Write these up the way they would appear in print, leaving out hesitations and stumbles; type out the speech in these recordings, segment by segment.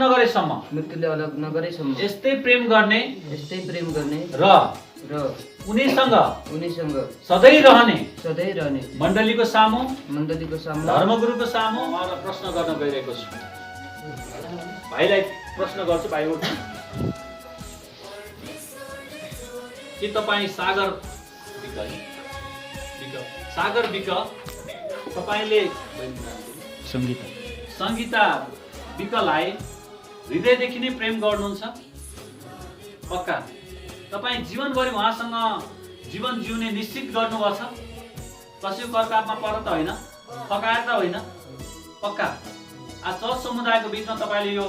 नगरेसम्म मृत्युले अलग नगरेसम्म यस्तै प्रेम गर्ने र उनीसँग सधैँ रहने मण्डलीको सामु धर्मगुरुको सामु उहाँलाई प्रश्न गर्न गइरहेको छु। भाइलाई प्रश्न गर्छु, भाइ उठ्नु। के तपाईँ सागर विक तपाईँले सङ्गीता विकलाई हृदयदेखि नै प्रेम गर्नुहुन्छ? पक्का? तपाईँ जीवनभरि उहाँसँग जीवन जिउने निश्चित गर्नुभएको छ? कसैको कर्कापमा पर त होइन, पकाएर त होइन? पक्का? आज चर्च समुदायको बिचमा तपाईँले यो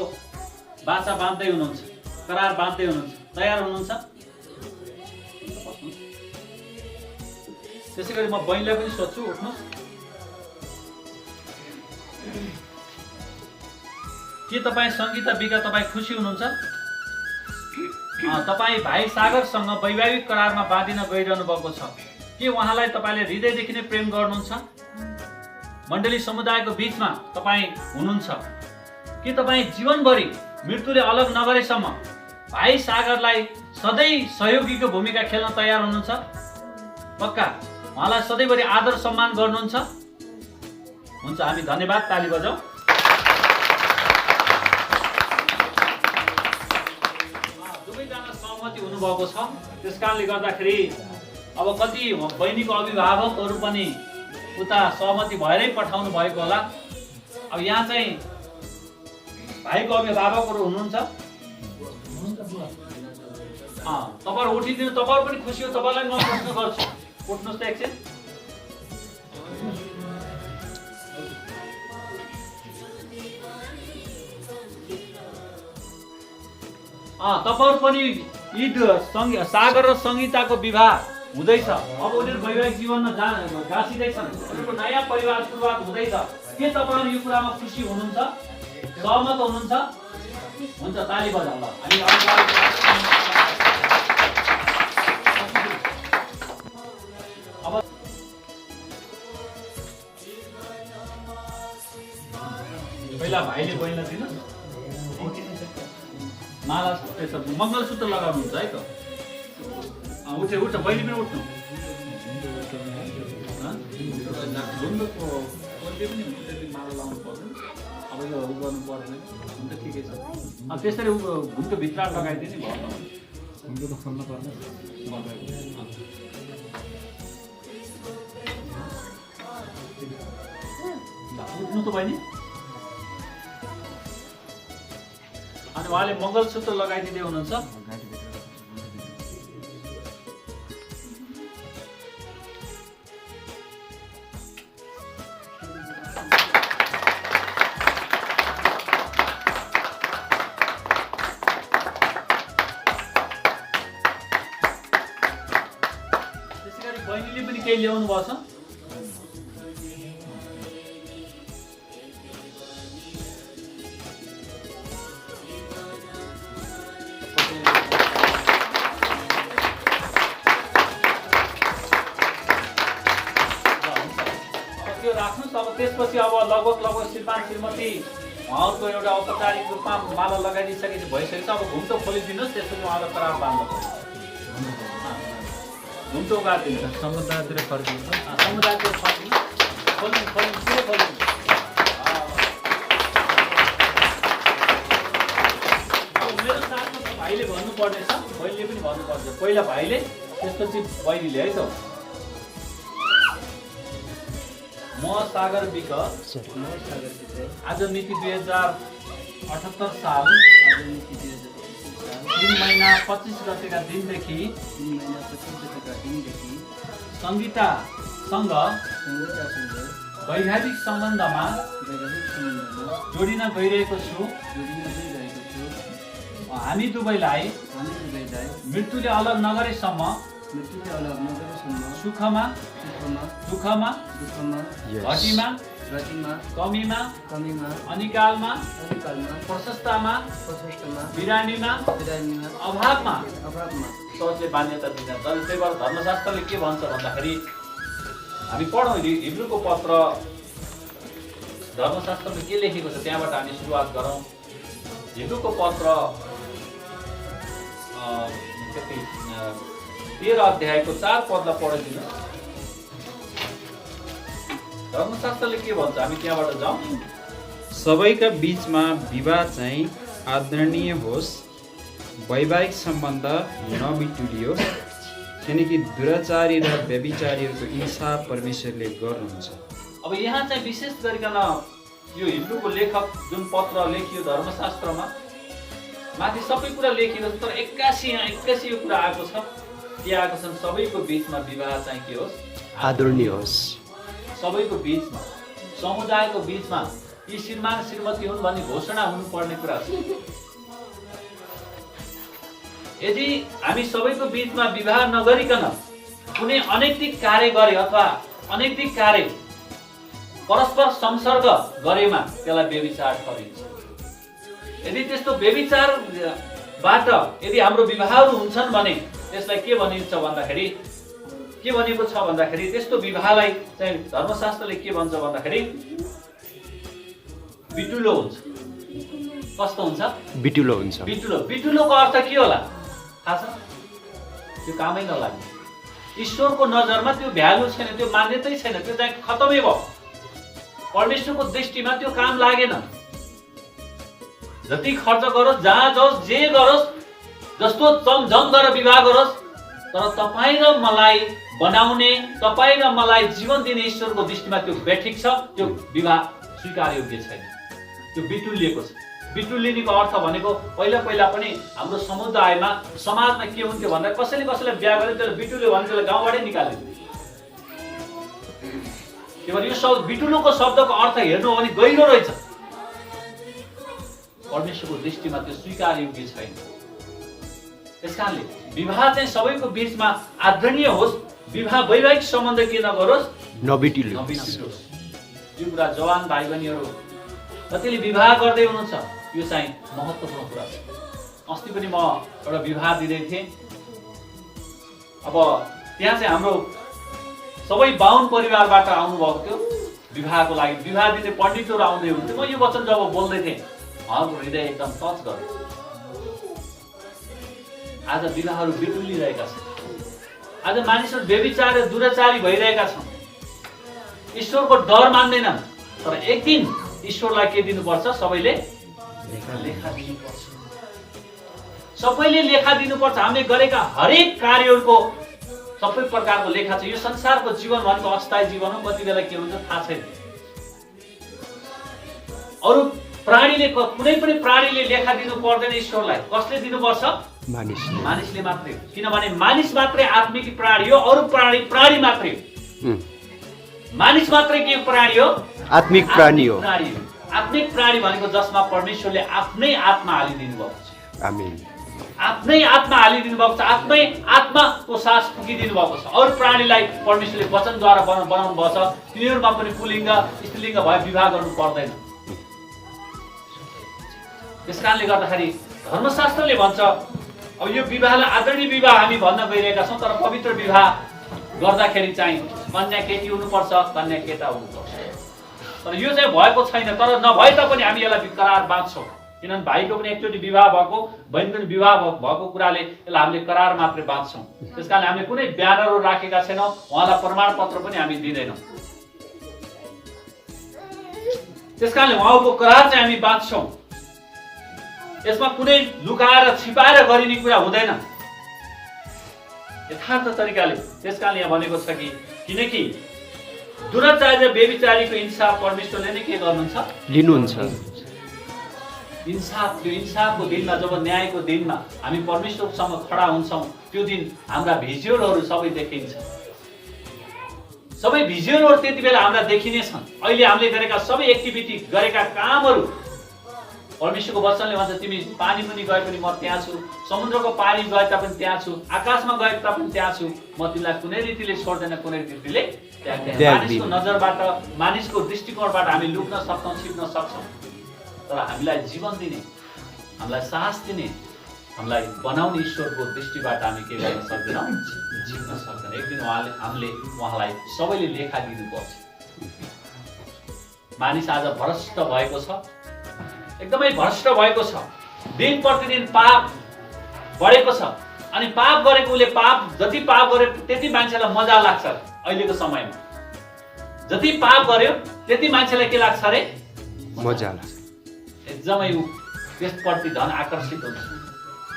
बाचा बाँध्दै हुनुहुन्छ, करार बाँध्दै हुनुहुन्छ, तयार हुनुहुन्छ? त्यसै गरी म बहिनीलाई पनि सोध्छु, उठ्नुहोस्। के तपाईँ सङ्गीता विका तपाईँ खुसी हुनुहुन्छ? तपाईँ भाइ सागरसँग वैवाहिक करारमा बाँधिन गइरहनु भएको छ। के उहाँलाई तपाईँले हृदयदेखि नै प्रेम गर्नुहुन्छ? मण्डली समुदायको बिचमा तपाईँ हुनुहुन्छ? के तपाईँ जीवनभरि मृत्युले अलग नगरेसम्म भाइ सागरलाई सधैँ सहयोगीको भूमिका खेल्न तयार हुनुहुन्छ? पक्का? उहाँलाई सधैँभरि आदर सम्मान गर्नुहुन्छ? हुन्छ, हामी धन्यवाद, ताली बजाऊ। दुवैजना सहमति हुनुभएको छ। त्यस कारणले गर्दाखेरि अब कति बहिनीको अभिभावकहरू पनि उता सहमति भएरै पठाउनु भएको होला। अब यहाँ चाहिँ भाइको अभिभावकहरू हुनुहुन्छ? तपाईँहरू उठिदिनु, तपाईँहरू पनि खुसी हो। तपाईँलाई म प्रश्न गर्छु, उठ्नुहोस् त एकछिन। तपाईँहरू पनि सागर र सङ्गीताको विवाह हुँदैछ। अब उनीहरू वैवाहिक जीवनमा गाँसिँदैछन्, उनीहरूको नयाँ परिवार सुरुवात हुँदैछ। के तपाईँहरू यो कुरामा खुसी हुनुहुन्छ? सहमत हुनुहुन्छ? हुन्छ, ताली बजाउँ ल। अब पहिला भाइले बहिनीलाई दिनु माला, मङ्गलसूत्र लगाउनुहुन्छ है त? उठे उठ, बहिनी पनि उठ्नु। ढुङ्गोको पनि माला लाउनु पर्दैन, अब यो गर्नु पर्दैन। हुन्छ, ठिकै छ। त्यसरी घुम्टो भित्र लगाइदिने भयो। घुम्टो त खोल्नु पर्दैन। उठ्नु त बहिनी। अनि उहाँले मङ्गलसूत्र लगाइदिँदै हुनुहुन्छ। त्यसै गरी बहिनीले पनि केही ल्याउनु भएको छ। राख्नुहोस्। अब त्यसपछि अब लगभग श्रीमान श्रीमती उहाँहरूको एउटा औपचारिक रूपमा माला लगाइदिइसकेपछि भइसकेको छ। अब घुम्टो खोलिदिनुहोस्, त्यसपछि उहाँलाई करार बाँध्नु पर्छ। घुम्टो गाडिदिनु, समुदायतिर फर्किनु, समुदायतिर फर्किनु, खोल्नु खोल्नु पुरै खोल्नु। अब मेरो साथमा भाइले भन्नुपर्नेछ, बहिनीले पनि भन्नुपर्छ। पहिला भाइले, त्यसपछि बहिनीले है त। म सागर विक आज मिति 2078 साल 3 महिना 25 गतेका दिनदेखि सङ्गीतासँग वैवाहिक सम्बन्धमा जोडिन गइरहेको छु। हामी दुवैलाई मृत्युले अलग नगरेसम्म सुखमा दुःखमा घटीमा कमीमा अनिकालमा प्रशस्तमा बिरामीमा अभावमा सोचले मान्यता दिन्छ। तर त्यही भएर धर्मशास्त्रले के भन्छ भन्दाखेरि हामी पढौँ हिब्रूको पत्र, धर्मशास्त्रमा के लेखेको छ त्यहाँबाट हामी सुरुवात गरौँ। हिब्रूको पत्र 13 अध्यायको 4 पदलाई पढिदिनु। धर्मशास्त्रले के भन्छ हामी त्यहाँबाट जाउँ। सबैका बीचमा विवाह चाहिँ आदरणीय होस्, वैवाहिक सम्बन्ध नबिटुलियोस्, किनकि दुराचारी र व्यभिचारीहरूको इंसाफ परमेश्वरले गर्नुहुन्छ। अब यहाँ चाहिँ विशेष गरिकन यो हिब्रूको लेखक जुन पत्र लेखियो धर्मशास्त्रमा माथि सबै कुरा लेखिएको छ, तर 81 यो कुरा आएको छ। के आएको छ? सबैको बीचमा विवाह चाहिँ के होस्? आदरणीय होस्। सबैको बीचमा, समुदायको बीचमा यी श्रीमान श्रीमती हुन् भन्ने घोषणा हुनुपर्ने कुरा छ। यदि हामी सबैको बीचमा विवाह नगरिकन कुनै अनैतिक कार्य गरे अथवा अनैतिक कार्य परस्पर संसर्ग गरेमा त्यसलाई व्यभिचार ठहरिन्छ। यदि त्यस्तो व्यभिचारबाट यदि हाम्रो विवाहहरू हुन्छन् भने त्यसलाई के भनिन्छ भन्दाखेरि के भनेको छ भन्दाखेरि त्यस्तो विवाहलाई चाहिँ धर्मशास्त्रले के भन्छ भन्दाखेरि बिटुलो हुन्छ। कस्तो हुन्छ? बिटुलो हुन्छ। बिटुलोको अर्थ के होला थाहा छ? त्यो कामै नलाग्ने, ईश्वरको नजरमा त्यो भ्यालु छैन, त्यो मान्यतै छैन, त्यो चाहिँ खतमै भयो। परमेश्वरको दृष्टिमा त्यो काम लागेन। जति खर्च गरोस्, जहाँ जाओस्, जे गरोस्, जस्तो चमझम गरेर विवाह गरोस्, तर तपाईँ र मलाई बनाउने, तपाईँ र मलाई जीवन दिने ईश्वरको दृष्टिमा त्यो बेठिक छ, त्यो विवाह स्वीकार योग्य छैन, त्यो बिटुलिएको छ। बिटुलिनेको अर्थ भनेको पहिला पनि हाम्रो समुदायमा समाजमा के हुन्थ्यो भन्दा कसैले कसैलाई बिहा गरे त्यसलाई बिटुल्यो भने त्यसलाई गाउँबाटै निकालिदिन्थ्यो। त्यही भएर यो शब्द बिटुलोको शब्दको अर्थ हेर्नु हो भने गहिरो रहेछ। परमेश्वरको दृष्टिमा त्यो स्वीकार योग्य छैन। त्यसकारणले विवाह चाहिँ सबैको बीचमा आदरणीय होस्, विवाह वैवाहिक सम्बन्ध के नगरोस्, नबिटुलियोस्। यो कुरा जवान भाइ बहिनीहरू कतिले विवाह गर्दै हुनुहुन्छ, यो चाहिँ महत्त्वपूर्ण कुरा छ। अस्ति पनि म एउटा विवाह दिँदै थिएँ। अब त्यहाँ चाहिँ हाम्रो सबै बाहुन परिवारबाट आउनुभएको थियो विवाहको लागि। विवाह दिने पण्डितहरू आउँदै हुन्थ्यो। म यो वचन जब बोल्दै थिएँ उहाँको हृदय एकदम टच गर्यो। आज विवाहहरू बिटुलिरहेका छन्। आज मानिसहरू व्यभिचार र दुराचारी भइरहेका छन्। ईश्वरको डर मान्दैनन्। तर एक दिन ईश्वरलाई के दिनुपर्छ? सबैले लेखा दिनुपर्छ। सबैले लेखा दिनुपर्छ। हामीले गरेका हरेक कार्यहरूको सबै प्रकारको लेखा छ। यो संसारको जीवन भनेको अस्थायी जीवन हो। कति बेला के हुन्छ थाहा छैन। अरू प्राणीले, कुनै पनि प्राणीले लेखा दिनु पर्दैन ईश्वरलाई। कसले दिनुपर्छ? मानिसले मात्रै। किनभने मानिस मात्रै आत्मिक प्राणी हो, अरू प्राणी मात्रै हो। मानिस मात्रै के प्राणी हो? आत्मिक प्राणी हो। आत्मिक प्राणी भनेको जसमा परमेश्वरले आफ्नै आत्मा हालिदिनु भएको छ। आमेन। आफ्नै आत्मा हालिदिनु भएको छ। आफ्नै आत्माको सास फुकिदिनु भएको छ। अरू प्राणीलाई परमेश्वरले वचनद्वारा बनाउनु भएको छ। तिनीहरूमा पनि पुलिङ्ग स्त्रीलिङ्ग भए विवाह गर्नु पर्दैन। त्यसकारणले गर्दाखेरि धर्मशास्त्रले भन्छ अब यो विवाहलाई आदरणीय विवाह हामी भन्न गइरहेका छौँ, तर पवित्र विवाह गर्दाखेरि चाहिँ कन्या केटी हुनुपर्छ, कन्या केटा हुनुपर्छ। तर यो चाहिँ भएको छैन। तर नभए तापनि हामी यसलाई करार बाँध्छौँ। किनभने भाइको पनि एकचोटि विवाह भएको, बहिनीको पनि विवाह भएको कुराले यसलाई हामीले करार मात्रै बाँध्छौँ। त्यसकारणले हामीले कुनै ब्यानरहरू राखेका छैनौँ, उहाँलाई प्रमाणपत्र पनि हामी दिँदैनौँ। त्यसकारणले उहाँको करार चाहिँ हामी बाँध्छौँ। यसमा कुनै लुकाएर छिपाएर गरिने कुरा हुँदैन, यथार्थ तरिकाले। त्यसकारणले यहाँ भनेको छ कि किनकि दुराचारी र व्यभिचारीको इंसाफ परमेश्वरले नै के गर्नुहुन्छ? लिनुहुन्छ। इंसाफ, त्यो इंसाफको दिनमा, जब न्यायको दिनमा हामी परमेश्वरसँग खडा हुन्छौँ, त्यो दिन हाम्रा भिजुअलहरू सबै देखिन्छ। सबै भिजुअलहरू त्यति बेला हाम्रा देखिने छन्। अहिले हामीले गरेका सबै एक्टिभिटी, गरेका कामहरू परमेश्वरको वचनले भन्छ तिमी पानी मुनि गए पनि म त्यहाँ छु, समुद्रको पानी गए तापनि त्यहाँ छु, आकाशमा गए तापनि त्यहाँ छु, म तिमीलाई कुनै रीतिले छोड्दैन, कुनै रीतिले त्याग्दैन। मानिसको नजरबाट, मानिसको दृष्टिकोणबाट हामी लुक्न सक्छौँ, छिप्न सक्छौँ, तर हामीलाई जीवन दिने, हामीलाई साहस दिने, हामीलाई बनाउने ईश्वरको दृष्टिबाट हामी के गर्न सक्दैनौँ? जित्न सक्दैन। एक दिन हामीले उहाँलाई सबैले लेखा दिनुपर्छ। मानिस आज भ्रष्ट भएको छ, एकदमै भ्रष्ट भएको छ। दिन प्रतिदिन पाप बढेको छ अनि पाप गरेको उसले पाप जति पाप गर्यो त्यति मान्छेलाई मजा लाग्छ अहिलेको समयमा। जति पाप गर्यो त्यति मान्छेलाई के लाग्छ अरे? मजा लाग्छ। एकदमै त्यसप्रति झन् आकर्षित हुन्छ।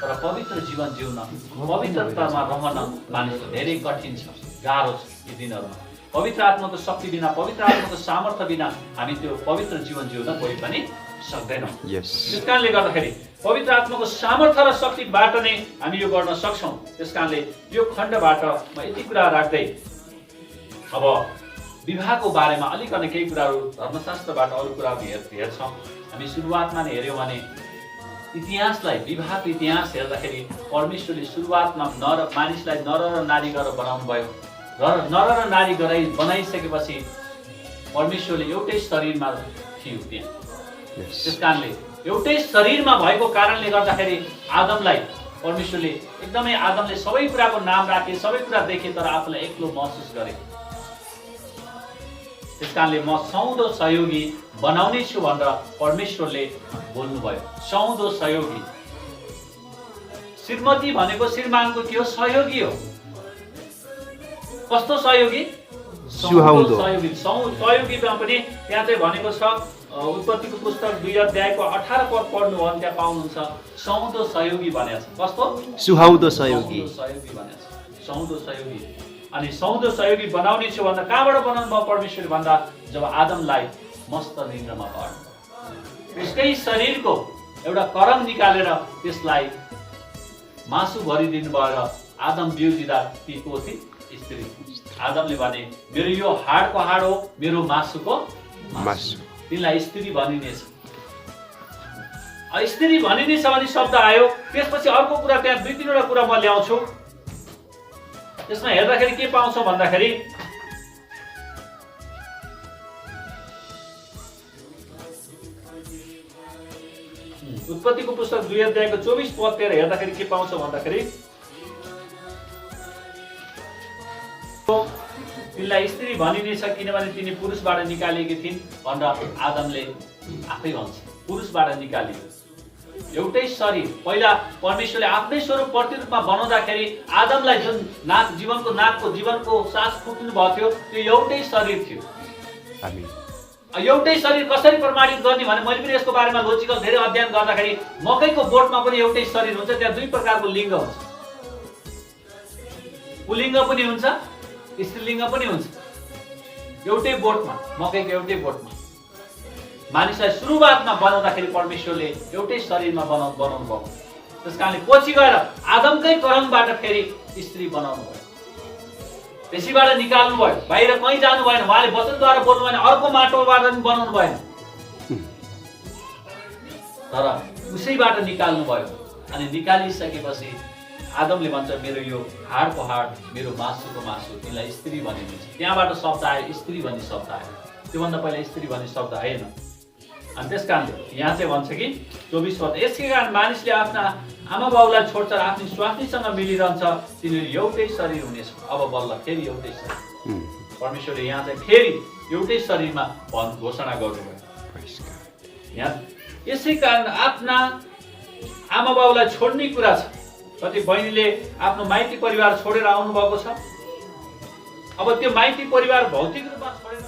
तर पवित्र जीवन जिउन, पवित्रतामा रहन मानिसको धेरै कठिन छ, गाह्रो छ यी दिनहरूमा। पवित्र आत्माको शक्ति बिना, पवित्र आत्माको सामर्थ्य बिना हामी त्यो पवित्र जीवन जिउन कोही पनि सक्दैनौँ। त्यस कारणले गर्दाखेरि पवित्र आत्माको सामर्थ्य र शक्तिबाट नै हामी यो गर्न सक्छौँ। त्यस कारणले यो खण्डबाट म यति कुरा राख्दै अब विवाहको बारेमा अलिकति केही कुराहरू धर्मशास्त्रबाट अरू कुराहरू हेर्छौँ। हामी सुरुवातमा नै हेऱ्यौँ भने इतिहासलाई, विवाहको इतिहास हेर्दाखेरि परमेश्वरले सुरुवातमा मानिसलाई नर र नारी गरेर बनाउनु भयो। नर र नारी बनाइसकेपछि परमेश्वरले एउटै शरीरमा थियो त्यहाँ। त्यस कारणले एउटै शरीरमा भएको कारणले गर्दाखेरि आदमलाई परमेश्वरले एकदमै आदमले सबै कुराको नाम राखे, सबै कुरा देखे, तर आफूलाई एक्लो महसुस गरे। त्यस कारणले म सौँदो सहयोगी बनाउने छु भनेर परमेश्वरले बोल्नुभयो। सौँदो सहयोगी, श्रीमती भनेको श्रीमानको के हो? सहयोगी हो। कस्तो सहयोगी? सुहाउँदो सहयोगी। सहयोगीमा पनि त्यहाँ चाहिँ भनेको छ, उत्पत्तिको पुस्तक 2 अध्यायको 18 पद पढ्नु हो भने त्यहाँ पाउनुहुन्छ सौँदो सहयोगी भनेको छ। कस्तो? सुहाउँदो सहयोगी। सहयोगी भनेको छ, सौँदो सहयोगी। अनि सौँदो सहयोगी बनाउने छु भन्दा कहाँबाट बनाउनु भयो परमेश्वर भन्दा जब आदमलाई मस्त निन्द्रामा पार्नु, त्यसकै शरीरको एउटा करङ निकालेर त्यसलाई मासु भरिदिनु भएर आदम बिउजिँदा ती को थिए? स्त्री। आदमले भने मेरो यो हाडको हाड हो, मेरो मासुको मासु, तिनलाई स्त्री भनिनेछ। स्त्री भनिनेछ भने शब्द आयो। त्यसपछि अर्को कुरा त्यहाँ 2-3वटा कुरा म ल्याउँछु। त्यसमा हेर्दाखेरि के पाउँछौँ भन्दाखेरि उत्पत्तिको पुस्तक 2 अध्यायको 24 पदतिर हेर्दाखेरि के पाउँछौँ भन्दाखेरि तिनलाई स्त्री भनिनेछ किनभने तिनी पुरुषबाट निकालिएकी थिइन् भनेर आदमले आफै भन्छ। पुरुषबाट निकालियो, एउटै शरीर। पहिला परमेश्वरले आफ्नै स्वरूप प्रतिरूपमा बनाउँदाखेरि आदमलाई जुन जीवनको सास फुक्नु भएको थियो त्यो एउटै शरीर थियो। एउटै शरीर कसरी प्रमाणित गर्ने भने मैले पनि यसको बारेमा लोजिकल धेरै अध्ययन गर्दाखेरि मकैको बोटमा पनि एउटै शरीर हुन्छ। त्यहाँ 2 प्रकारको लिङ्ग हुन्छ, पुलिङ्ग पनि हुन्छ, स्त्रीलिङ्ग पनि हुन्छ। एउटै बोटमा, मकैको एउटै बोटमा मानिसलाई सुरुवातमा बनाउँदाखेरि परमेश्वरले एउटै शरीरमा बनाउनु भयो। त्यस कारणले पछि गएर आदमकै करङबाट फेरि स्त्री बनाउनु भयो, त्यसैबाट निकाल्नु भयो। बाहिर कहीँ जानु भएन, उहाँले वचनद्वारा बोल्नु भएन, अर्को माटोबाट पनि बनाउनु भएन, तर उसैबाट निकाल्नु भयो। अनि निकालिसकेपछि आदमले भन्छ मेरो यो हाडको हाड, मेरो मासुको मासु, तिनलाई स्त्री भनिन्छ। त्यहाँबाट शब्द आयो, स्त्री भन्ने शब्द आयो। त्योभन्दा पहिला स्त्री भन्ने शब्द आएन। अनि त्यस कारणले यहाँ चाहिँ भन्छ कि 24 पद, यसकै कारण मानिसले आफ्ना आमा बाउलाई छोड्छ र आफ्नो स्वास्नीसँग मिलिरहन्छ, तिनीहरू एउटै शरीर हुनेछ। अब बल्ल फेरि एउटै शरीर। परमेश्वरले यहाँ चाहिँ फेरि एउटै शरीरमा घोषणा गर्नुभयो। यहाँ यसै कारण आफ्ना आमा बाउलाई छोड्ने कुरा छ। कति बहिनीले आफ्नो माइती परिवार छोडेर आउनु भएको छ। अब त्यो माइती परिवार भौतिक रूपमा छोडेर